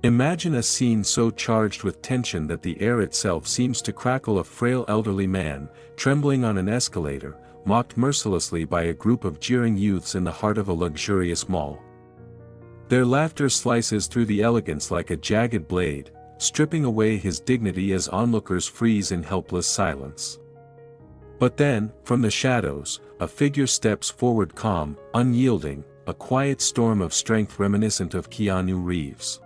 Imagine a scene so charged with tension that the air itself seems to crackle. A frail elderly man, trembling on an escalator, mocked mercilessly by a group of jeering youths in the heart of a luxurious mall. Their laughter slices through the elegance like a jagged blade, stripping away his dignity as onlookers freeze in helpless silence. But then, from the shadows, a figure steps forward, calm, unyielding, a quiet storm of strength reminiscent of Keanu Reeves.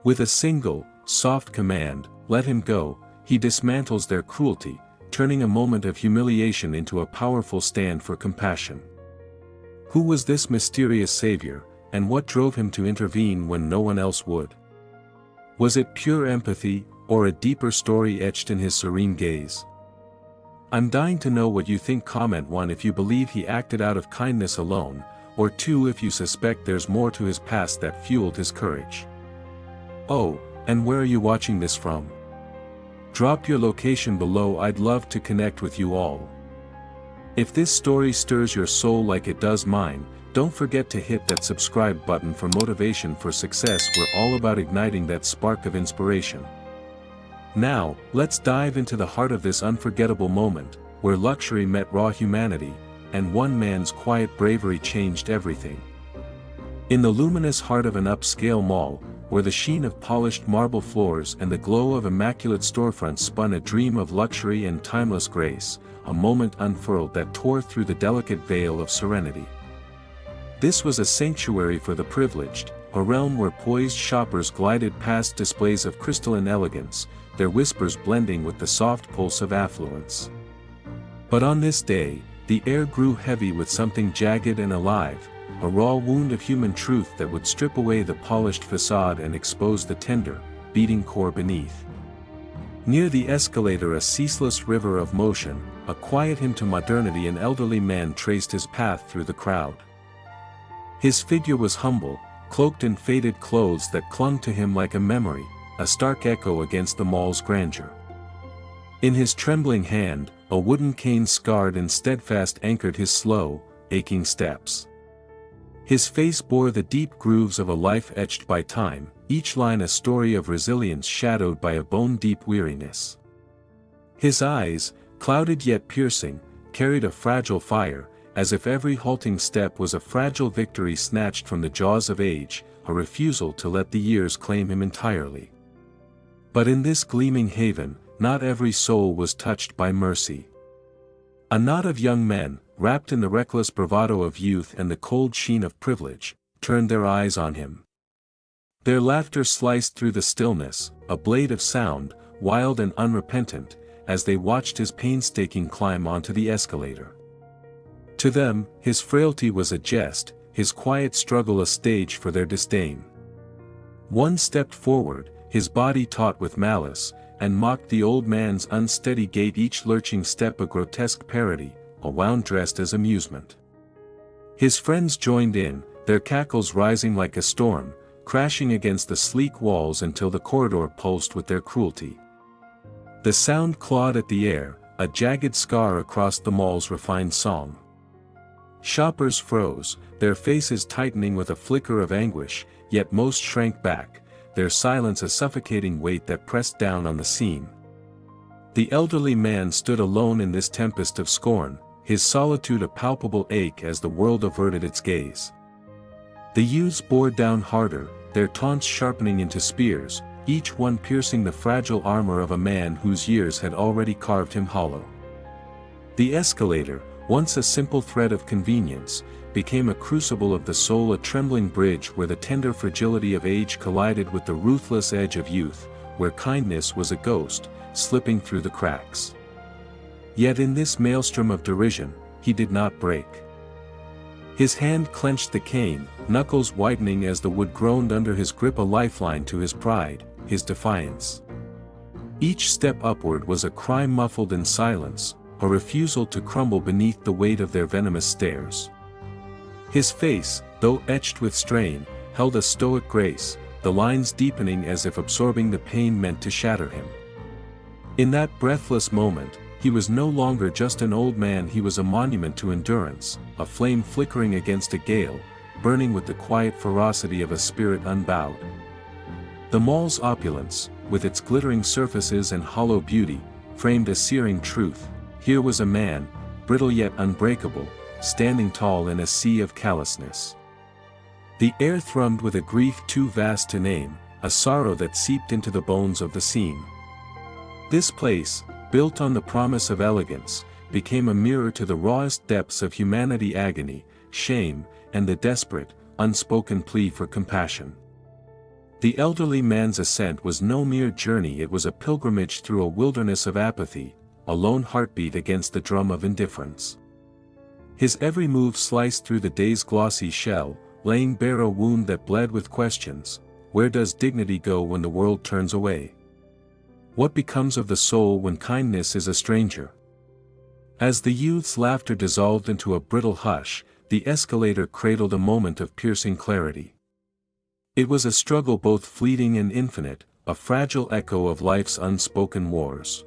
With a single, soft command, "Let him go," he dismantles their cruelty, turning a moment of humiliation into a powerful stand for compassion. Who was this mysterious savior, and what drove him to intervene when no one else would? Was it pure empathy, or a deeper story etched in his serene gaze? I'm dying to know what you think. Comment 1 if you believe he acted out of kindness alone, or 2 if you suspect there's more to his past that fueled his courage. Oh, and where are you watching this from? Drop your location below. I'd love to connect with you all. If this story stirs your soul like it does mine, don't forget to hit that subscribe button for motivation for success. We're all about igniting that spark of inspiration. Now, let's dive into the heart of this unforgettable moment, where luxury met raw humanity, and one man's quiet bravery changed everything. In the luminous heart of an upscale mall, where the sheen of polished marble floors and the glow of immaculate storefronts spun a dream of luxury and timeless grace, a moment unfurled that tore through the delicate veil of serenity. This was a sanctuary for the privileged, a realm where poised shoppers glided past displays of crystalline elegance, their whispers blending with the soft pulse of affluence. But on this day, the air grew heavy with something jagged and alive, a raw wound of human truth that would strip away the polished facade and expose the tender, beating core beneath. Near the escalator, a ceaseless river of motion, a quiet hymn to modernity, an elderly man traced his path through the crowd. His figure was humble, cloaked in faded clothes that clung to him like a memory, a stark echo against the mall's grandeur. In his trembling hand, a wooden cane scarred and steadfast anchored his slow, aching steps. His face bore the deep grooves of a life etched by time, each line a story of resilience shadowed by a bone-deep weariness. His eyes, clouded yet piercing, carried a fragile fire, as if every halting step was a fragile victory snatched from the jaws of age, a refusal to let the years claim him entirely. But in this gleaming haven, not every soul was touched by mercy. A knot of young men, wrapped in the reckless bravado of youth and the cold sheen of privilege, turned their eyes on him. Their laughter sliced through the stillness, a blade of sound, wild and unrepentant, as they watched his painstaking climb onto the escalator. To them, his frailty was a jest, his quiet struggle a stage for their disdain. One stepped forward, his body taut with malice, and mocked the old man's unsteady gait, each lurching step a grotesque parody, a wound dressed as amusement. His friends joined in, their cackles rising like a storm, crashing against the sleek walls until the corridor pulsed with their cruelty. The sound clawed at the air, a jagged scar across the mall's refined song. Shoppers froze, their faces tightening with a flicker of anguish, yet most shrank back, their silence a suffocating weight that pressed down on the scene. The elderly man stood alone in this tempest of scorn, his solitude a palpable ache as the world averted its gaze. The youths bore down harder, their taunts sharpening into spears, each one piercing the fragile armor of a man whose years had already carved him hollow. The escalator, once a simple thread of convenience, became a crucible of the soul, a trembling bridge where the tender fragility of age collided with the ruthless edge of youth, where kindness was a ghost, slipping through the cracks. Yet in this maelstrom of derision, he did not break. His hand clenched the cane, knuckles whitening as the wood groaned under his grip, a lifeline to his pride, his defiance. Each step upward was a cry muffled in silence, a refusal to crumble beneath the weight of their venomous stares. His face, though etched with strain, held a stoic grace, the lines deepening as if absorbing the pain meant to shatter him. In that breathless moment, he was no longer just an old man, he was a monument to endurance, a flame flickering against a gale, burning with the quiet ferocity of a spirit unbowed. The mall's opulence, with its glittering surfaces and hollow beauty, framed a searing truth: here was a man, brittle yet unbreakable, standing tall in a sea of callousness. The air thrummed with a grief too vast to name, a sorrow that seeped into the bones of the scene. This place, built on the promise of elegance, became a mirror to the rawest depths of humanity: agony, shame, and the desperate, unspoken plea for compassion. The elderly man's ascent was no mere journey, it was a pilgrimage through a wilderness of apathy, a lone heartbeat against the drum of indifference. His every move sliced through the day's glossy shell, laying bare a wound that bled with questions: where does dignity go when the world turns away? What becomes of the soul when kindness is a stranger? As the youth's laughter dissolved into a brittle hush, the escalator cradled a moment of piercing clarity. It was a struggle both fleeting and infinite, a fragile echo of life's unspoken wars.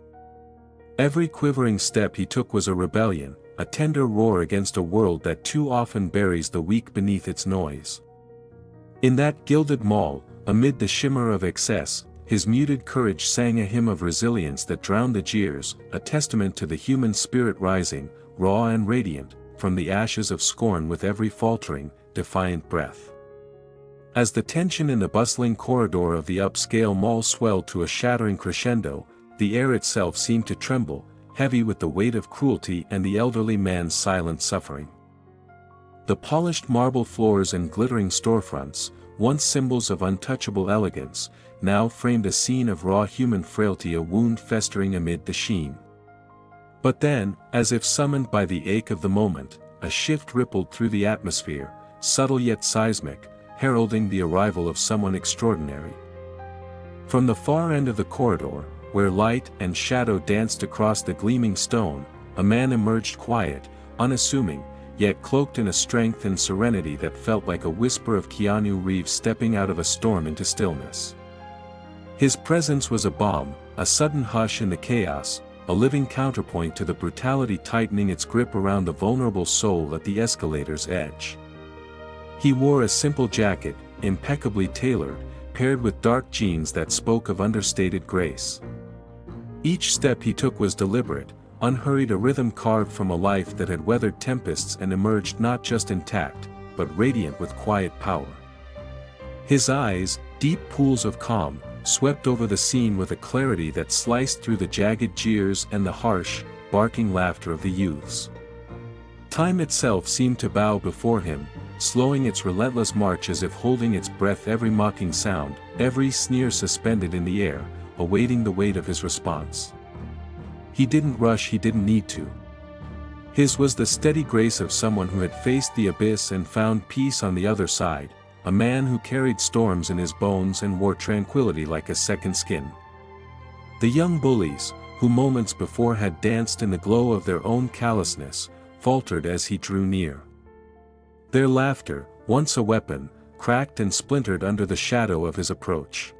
Every quivering step he took was a rebellion, a tender roar against a world that too often buries the weak beneath its noise. In that gilded mall, amid the shimmer of excess, his muted courage sang a hymn of resilience that drowned the jeers, a testament to the human spirit rising, raw and radiant, from the ashes of scorn with every faltering, defiant breath. As the tension in the bustling corridor of the upscale mall swelled to a shattering crescendo, the air itself seemed to tremble, heavy with the weight of cruelty and the elderly man's silent suffering. The polished marble floors and glittering storefronts, once symbols of untouchable elegance, now framed a scene of raw human frailty, a wound festering amid the sheen. But then, as if summoned by the ache of the moment, a shift rippled through the atmosphere, subtle yet seismic, heralding the arrival of someone extraordinary. From the far end of the corridor, where light and shadow danced across the gleaming stone, a man emerged, quiet, unassuming, yet cloaked in a strength and serenity that felt like a whisper of Keanu Reeves stepping out of a storm into stillness. His presence was a balm, a sudden hush in the chaos, a living counterpoint to the brutality tightening its grip around the vulnerable soul at the escalator's edge. He wore a simple jacket, impeccably tailored, paired with dark jeans that spoke of understated grace. Each step he took was deliberate, unhurried, a rhythm carved from a life that had weathered tempests and emerged not just intact, but radiant with quiet power. His eyes, deep pools of calm, swept over the scene with a clarity that sliced through the jagged jeers and the harsh, barking laughter of the youths. Time itself seemed to bow before him, slowing its relentless march as if holding its breath, every mocking sound, every sneer suspended in the air, awaiting the weight of his response. He didn't rush, he didn't need to. His was the steady grace of someone who had faced the abyss and found peace on the other side, a man who carried storms in his bones and wore tranquility like a second skin. The young bullies, who moments before had danced in the glow of their own callousness, faltered as he drew near. Their laughter, once a weapon, cracked and splintered under the shadow of his approach.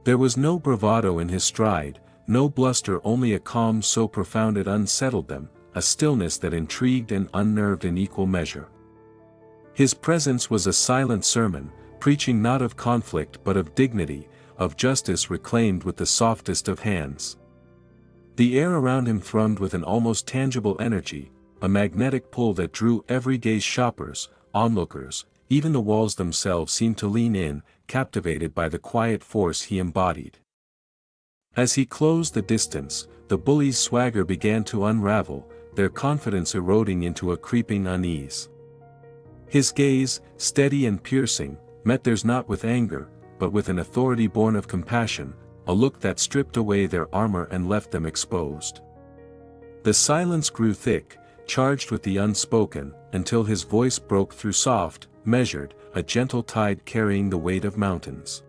There was no bravado in his stride, no bluster, only a calm so profound it unsettled them, a stillness that intrigued and unnerved in equal measure. His presence was a silent sermon, preaching not of conflict but of dignity, of justice reclaimed with the softest of hands. The air around him thrummed with an almost tangible energy, a magnetic pull that drew every gaze: shoppers, onlookers, even the walls themselves seemed to lean in, captivated by the quiet force he embodied. As he closed the distance, the bully's swagger began to unravel, their confidence eroding into a creeping unease. His gaze, steady and piercing, met theirs not with anger, but with an authority born of compassion, a look that stripped away their armor and left them exposed. The silence grew thick, charged with the unspoken, until his voice broke through, soft, measured, a gentle tide carrying the weight of mountains.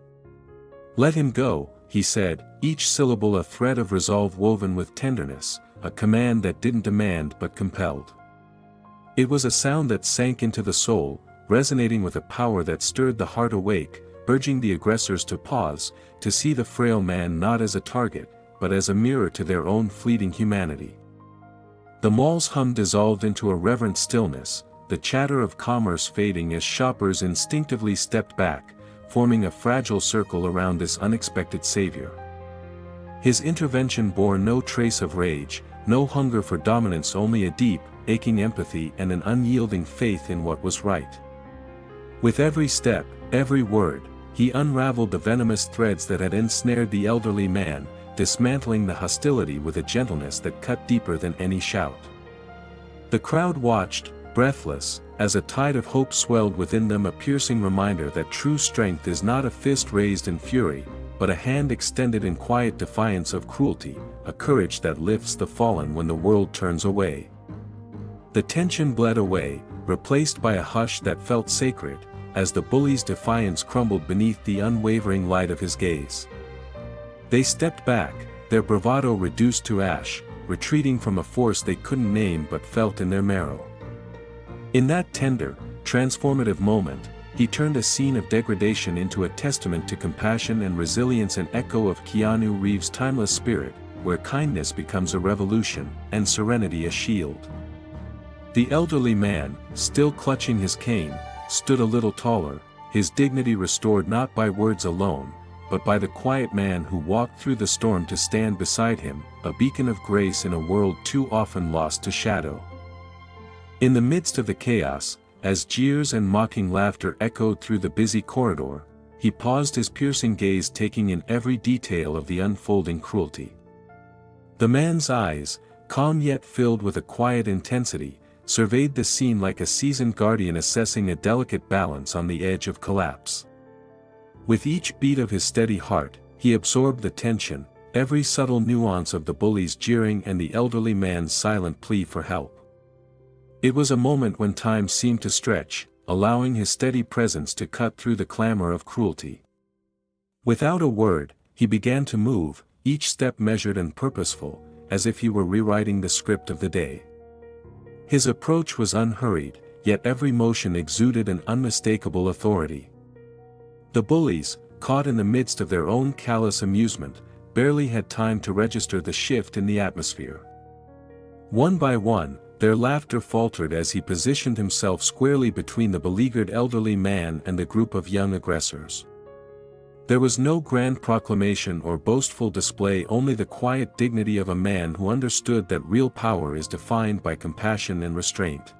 "Let him go," he said, each syllable a thread of resolve woven with tenderness, a command that didn't demand but compelled. It was a sound that sank into the soul, resonating with a power that stirred the heart awake, urging the aggressors to pause, to see the frail man not as a target, but as a mirror to their own fleeting humanity. The mall's hum dissolved into a reverent stillness, the chatter of commerce fading as shoppers instinctively stepped back, forming a fragile circle around this unexpected savior. His intervention bore no trace of rage, no hunger for dominance, only a deep, aching empathy and an unyielding faith in what was right. With every step, every word, he unraveled the venomous threads that had ensnared the elderly man, dismantling the hostility with a gentleness that cut deeper than any shout. The crowd watched, breathless, as a tide of hope swelled within them, a piercing reminder that true strength is not a fist raised in fury, but a hand extended in quiet defiance of cruelty, a courage that lifts the fallen when the world turns away. The tension bled away, replaced by a hush that felt sacred, as the bully's defiance crumbled beneath the unwavering light of his gaze. They stepped back, their bravado reduced to ash, retreating from a force they couldn't name but felt in their marrow. In that tender, transformative moment, he turned a scene of degradation into a testament to compassion and resilience, an echo of Keanu Reeves' timeless spirit, where kindness becomes a revolution, and serenity a shield. The elderly man, still clutching his cane, stood a little taller, his dignity restored not by words alone, but by the quiet man who walked through the storm to stand beside him, a beacon of grace in a world too often lost to shadow. In the midst of the chaos, as jeers and mocking laughter echoed through the busy corridor, he paused, his piercing gaze taking in every detail of the unfolding cruelty. The man's eyes, calm yet filled with a quiet intensity, surveyed the scene like a seasoned guardian assessing a delicate balance on the edge of collapse. With each beat of his steady heart, he absorbed the tension, every subtle nuance of the bully's jeering and the elderly man's silent plea for help. It was a moment when time seemed to stretch, allowing his steady presence to cut through the clamor of cruelty. Without a word, he began to move, each step measured and purposeful, as if he were rewriting the script of the day. His approach was unhurried, yet every motion exuded an unmistakable authority. The bullies, caught in the midst of their own callous amusement, barely had time to register the shift in the atmosphere. One by one, their laughter faltered as he positioned himself squarely between the beleaguered elderly man and the group of young aggressors. There was no grand proclamation or boastful display, only the quiet dignity of a man who understood that real power is defined by compassion and restraint.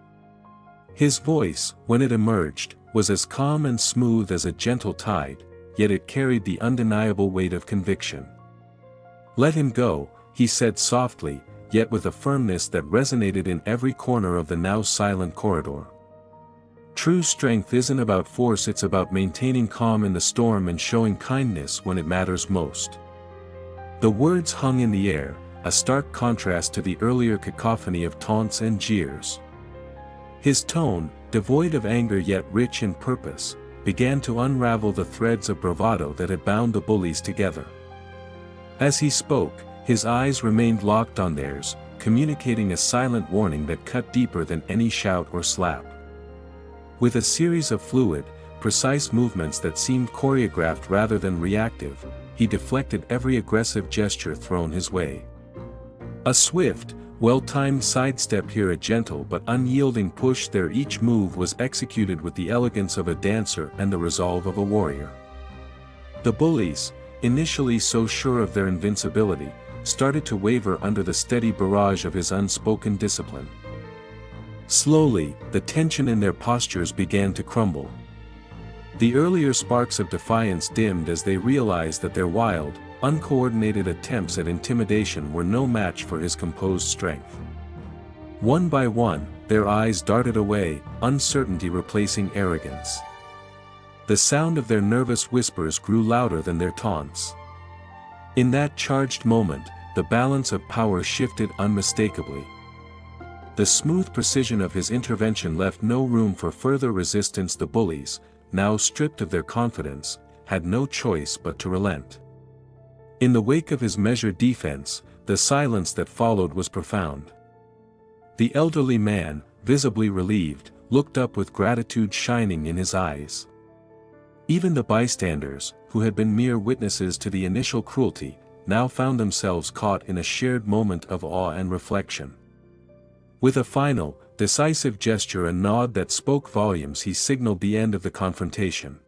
His voice, when it emerged, was as calm and smooth as a gentle tide, yet it carried the undeniable weight of conviction. "Let him go," he said softly, yet with a firmness that resonated in every corner of the now silent corridor. True strength isn't about force, it's about maintaining calm in the storm and showing kindness when it matters most. The words hung in the air, a stark contrast to the earlier cacophony of taunts and jeers. His tone, devoid of anger yet rich in purpose, began to unravel the threads of bravado that had bound the bullies together. As he spoke, his eyes remained locked on theirs, communicating a silent warning that cut deeper than any shout or slap. With a series of fluid, precise movements that seemed choreographed rather than reactive, he deflected every aggressive gesture thrown his way. A swift, well-timed sidestep here, a gentle but unyielding push there, each move was executed with the elegance of a dancer and the resolve of a warrior. The bullies, initially so sure of their invincibility, started to waver under the steady barrage of his unspoken discipline. Slowly, the tension in their postures began to crumble. The earlier sparks of defiance dimmed as they realized that their wild, uncoordinated attempts at intimidation were no match for his composed strength. One by one, their eyes darted away, uncertainty replacing arrogance. The sound of their nervous whispers grew louder than their taunts. In that charged moment, the balance of power shifted unmistakably. The smooth precision of his intervention left no room for further resistance. The bullies, now stripped of their confidence, had no choice but to relent. In the wake of his measured defense, the silence that followed was profound. The elderly man, visibly relieved, looked up with gratitude shining in his eyes. Even the bystanders, who had been mere witnesses to the initial cruelty, now found themselves caught in a shared moment of awe and reflection. With a final, decisive gesture and nod that spoke volumes, he signaled the end of the confrontation.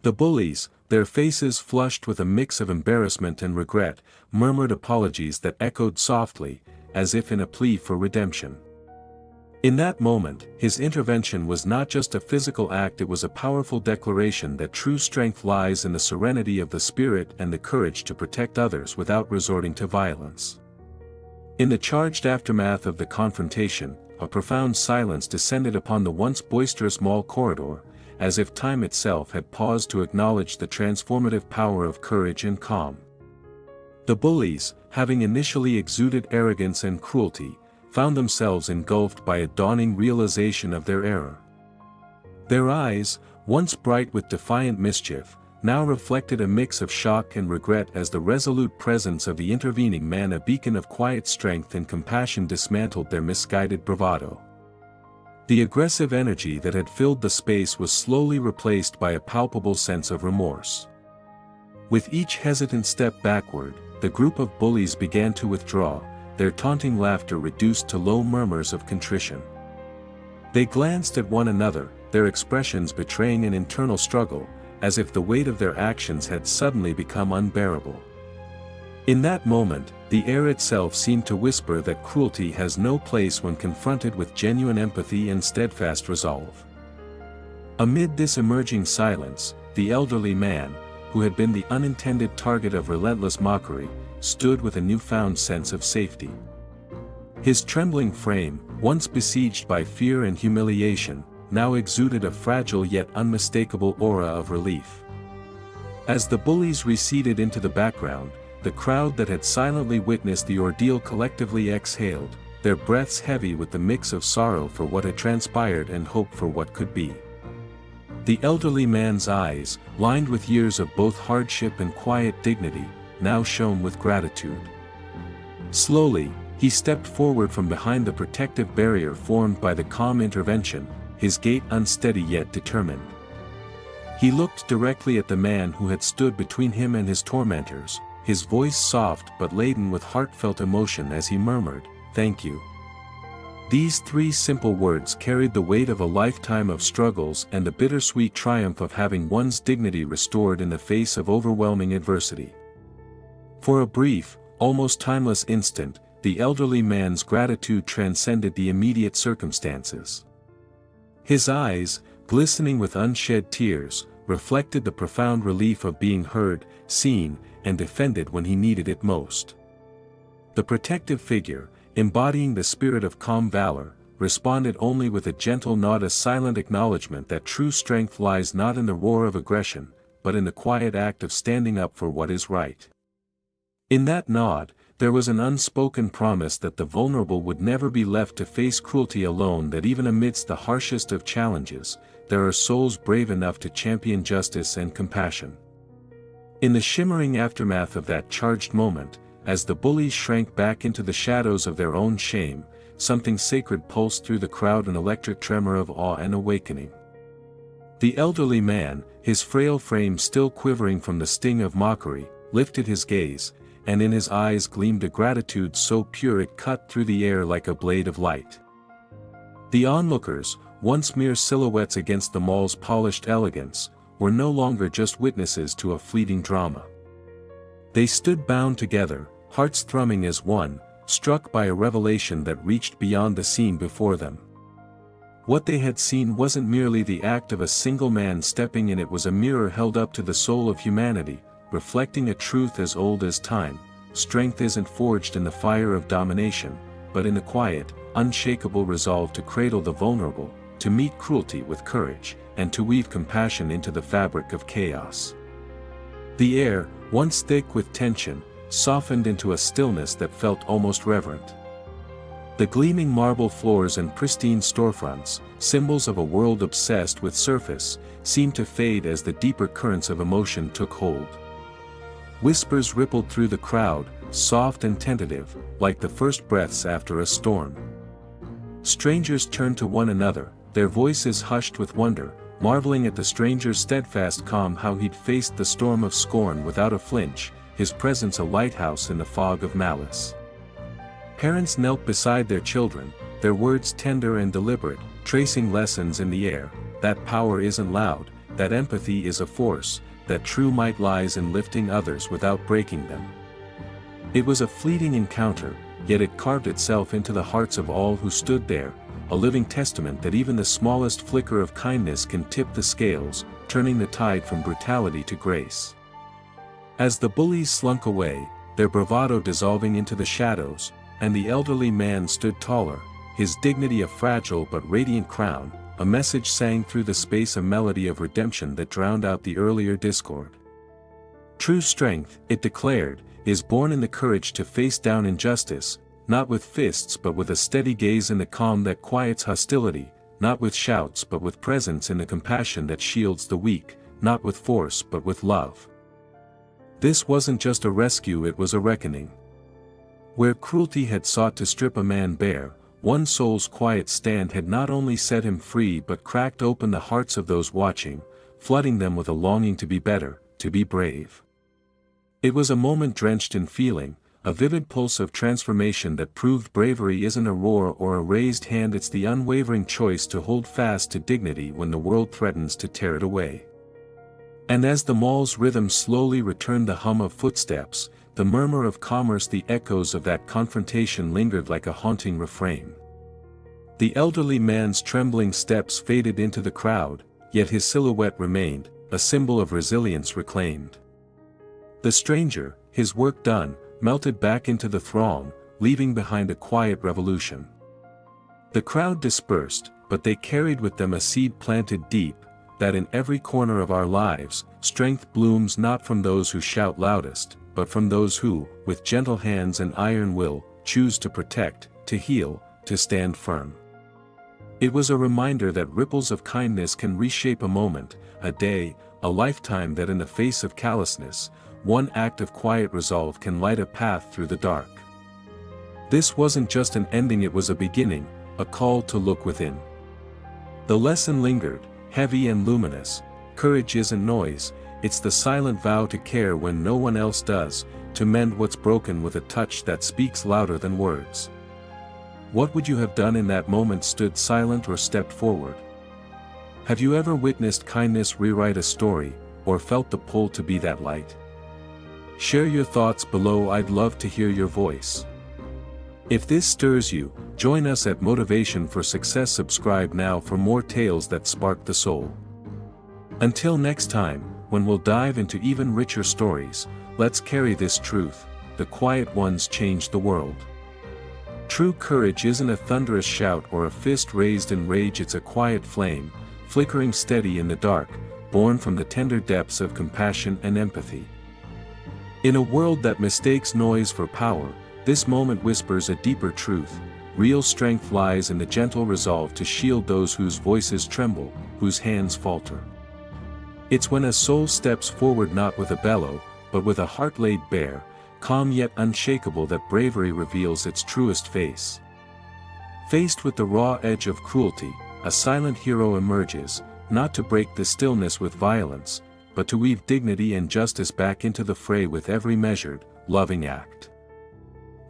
The bullies, their faces flushed with a mix of embarrassment and regret, murmured apologies that echoed softly, as if in a plea for redemption. In that moment, his intervention was not just a physical act, it was a powerful declaration that true strength lies in the serenity of the spirit and the courage to protect others without resorting to violence. In the charged aftermath of the confrontation, a profound silence descended upon the once boisterous mall corridor, as if time itself had paused to acknowledge the transformative power of courage and calm. The bullies, having initially exuded arrogance and cruelty, found themselves engulfed by a dawning realization of their error. Their eyes, once bright with defiant mischief, now reflected a mix of shock and regret as the resolute presence of the intervening man, a beacon of quiet strength and compassion, dismantled their misguided bravado. The aggressive energy that had filled the space was slowly replaced by a palpable sense of remorse. With each hesitant step backward, the group of bullies began to withdraw, their taunting laughter reduced to low murmurs of contrition. They glanced at one another, their expressions betraying an internal struggle, as if the weight of their actions had suddenly become unbearable. In that moment, the air itself seemed to whisper that cruelty has no place when confronted with genuine empathy and steadfast resolve. Amid this emerging silence, the elderly man, who had been the unintended target of relentless mockery, stood with a newfound sense of safety. His trembling frame, once besieged by fear and humiliation, now exuded a fragile yet unmistakable aura of relief. As the bullies receded into the background, the crowd that had silently witnessed the ordeal collectively exhaled, their breaths heavy with the mix of sorrow for what had transpired and hope for what could be. The elderly man's eyes, lined with years of both hardship and quiet dignity, now shone with gratitude. Slowly, he stepped forward from behind the protective barrier formed by the calm intervention, his gait unsteady yet determined. He looked directly at the man who had stood between him and his tormentors, his voice soft but laden with heartfelt emotion as he murmured, "Thank you." These three simple words carried the weight of a lifetime of struggles and the bittersweet triumph of having one's dignity restored in the face of overwhelming adversity. For a brief, almost timeless instant, the elderly man's gratitude transcended the immediate circumstances. His eyes, glistening with unshed tears, reflected the profound relief of being heard, seen, and defended when he needed it most. The protective figure, embodying the spirit of calm valor, responded only with a gentle nod, a silent acknowledgement that true strength lies not in the roar of aggression, but in the quiet act of standing up for what is right. In that nod, there was an unspoken promise that the vulnerable would never be left to face cruelty alone, that even amidst the harshest of challenges, there are souls brave enough to champion justice and compassion. In the shimmering aftermath of that charged moment, as the bullies shrank back into the shadows of their own shame, something sacred pulsed through the crowd, an electric tremor of awe and awakening. The elderly man, his frail frame still quivering from the sting of mockery, lifted his gaze, and in his eyes gleamed a gratitude so pure it cut through the air like a blade of light. The onlookers, once mere silhouettes against the mall's polished elegance, were no longer just witnesses to a fleeting drama. They stood bound together, hearts thrumming as one, struck by a revelation that reached beyond the scene before them. What they had seen wasn't merely the act of a single man stepping in, it was a mirror held up to the soul of humanity, reflecting a truth as old as time: strength isn't forged in the fire of domination, but in the quiet, unshakable resolve to cradle the vulnerable, to meet cruelty with courage, and to weave compassion into the fabric of chaos. The air, once thick with tension, softened into a stillness that felt almost reverent. The gleaming marble floors and pristine storefronts, symbols of a world obsessed with surface, seemed to fade as the deeper currents of emotion took hold. Whispers rippled through the crowd, soft and tentative, like the first breaths after a storm. Strangers turned to one another, their voices hushed with wonder, marveling at the stranger's steadfast calm, how he'd faced the storm of scorn without a flinch, his presence a lighthouse in the fog of malice. Parents knelt beside their children, their words tender and deliberate, tracing lessons in the air: that power isn't loud, that empathy is a force, that true might lies in lifting others without breaking them. It was a fleeting encounter, yet it carved itself into the hearts of all who stood there, a living testament that even the smallest flicker of kindness can tip the scales, turning the tide from brutality to grace. As the bullies slunk away, their bravado dissolving into the shadows, and the elderly man stood taller, his dignity a fragile but radiant crown, a message sang through the space, a melody of redemption that drowned out the earlier discord. True strength, it declared, is born in the courage to face down injustice, not with fists but with a steady gaze in the calm that quiets hostility, not with shouts but with presence in the compassion that shields the weak, not with force but with love. This wasn't just a rescue, it was a reckoning. Where cruelty had sought to strip a man bare, one soul's quiet stand had not only set him free but cracked open the hearts of those watching, flooding them with a longing to be better, to be brave. It was a moment drenched in feeling, a vivid pulse of transformation that proved bravery isn't a roar or a raised hand, it's the unwavering choice to hold fast to dignity when the world threatens to tear it away. And as the mall's rhythm slowly returned, the hum of footsteps, the murmur of commerce, the echoes of that confrontation lingered like a haunting refrain. The elderly man's trembling steps faded into the crowd, yet his silhouette remained, a symbol of resilience reclaimed. The stranger, his work done, melted back into the throng, leaving behind a quiet revolution. The crowd dispersed, but they carried with them a seed planted deep, that in every corner of our lives, strength blooms not from those who shout loudest, but from those who, with gentle hands and iron will, choose to protect, to heal, to stand firm. It was a reminder that ripples of kindness can reshape a moment, a day, a lifetime, that in the face of callousness, one act of quiet resolve can light a path through the dark. This wasn't just an ending, it was a beginning, a call to look within. The lesson lingered, heavy and luminous. Courage isn't noise, it's the silent vow to care when no one else does, to mend what's broken with a touch that speaks louder than words. What would you have done in that moment? Stood silent or stepped forward? Have you ever witnessed kindness rewrite a story, or felt the pull to be that light? Share your thoughts below, I'd love to hear your voice. If this stirs you, join us at Motivation for Success. Subscribe now for more tales that spark the soul. Until next time, when we'll dive into even richer stories, let's carry this truth: the quiet ones change the world. True courage isn't a thunderous shout or a fist raised in rage, it's a quiet flame, flickering steady in the dark, born from the tender depths of compassion and empathy. In a world that mistakes noise for power, this moment whispers a deeper truth: real strength lies in the gentle resolve to shield those whose voices tremble, whose hands falter. It's when a soul steps forward not with a bellow, but with a heart laid bare, calm yet unshakable, that bravery reveals its truest face. Faced with the raw edge of cruelty, a silent hero emerges, not to break the stillness with violence, but to weave dignity and justice back into the fray with every measured, loving act.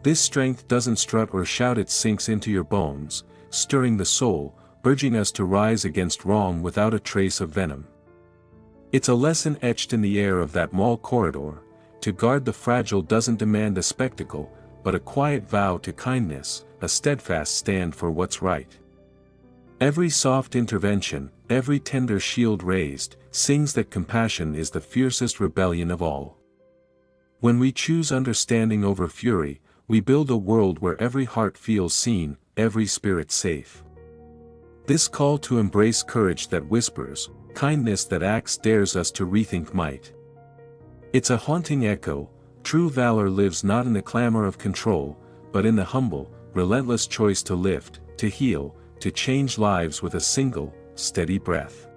This strength doesn't strut or shout, it sinks into your bones, stirring the soul, urging us to rise against wrong without a trace of venom. It's a lesson etched in the air of that mall corridor: to guard the fragile doesn't demand a spectacle, but a quiet vow to kindness, a steadfast stand for what's right. Every soft intervention, every tender shield raised, sings that compassion is the fiercest rebellion of all. When we choose understanding over fury, we build a world where every heart feels seen, every spirit safe. This call to embrace courage that whispers, kindness that acts, dares us to rethink might. It's a haunting echo: true valor lives not in the clamor of control, but in the humble, relentless choice to lift, to heal, to change lives with a single, steady breath.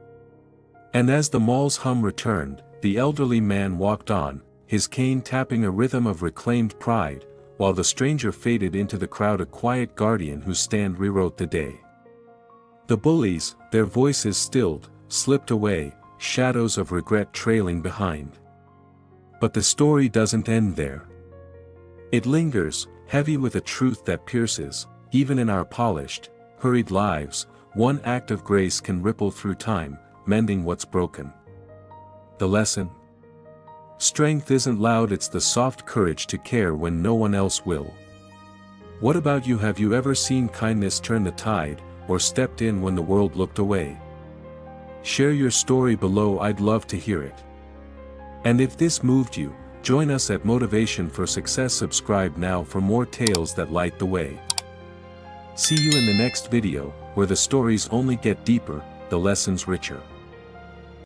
And as the mall's hum returned, the elderly man walked on, his cane tapping a rhythm of reclaimed pride, while the stranger faded into the crowd, a quiet guardian whose stand rewrote the day. The bullies, their voices stilled, slipped away, shadows of regret trailing behind. But the story doesn't end there. It lingers, heavy with a truth that pierces. Even in our polished, hurried lives, one act of grace can ripple through time, mending what's broken. The lesson? Strength isn't loud, it's the soft courage to care when no one else will. What about you? Have you ever seen kindness turn the tide, or stepped in when the world looked away? Share your story below, I'd love to hear it. And if this moved you, join us at Motivation for Success. Subscribe now for more tales that light the way. See you in the next video, where the stories only get deeper, the lessons richer.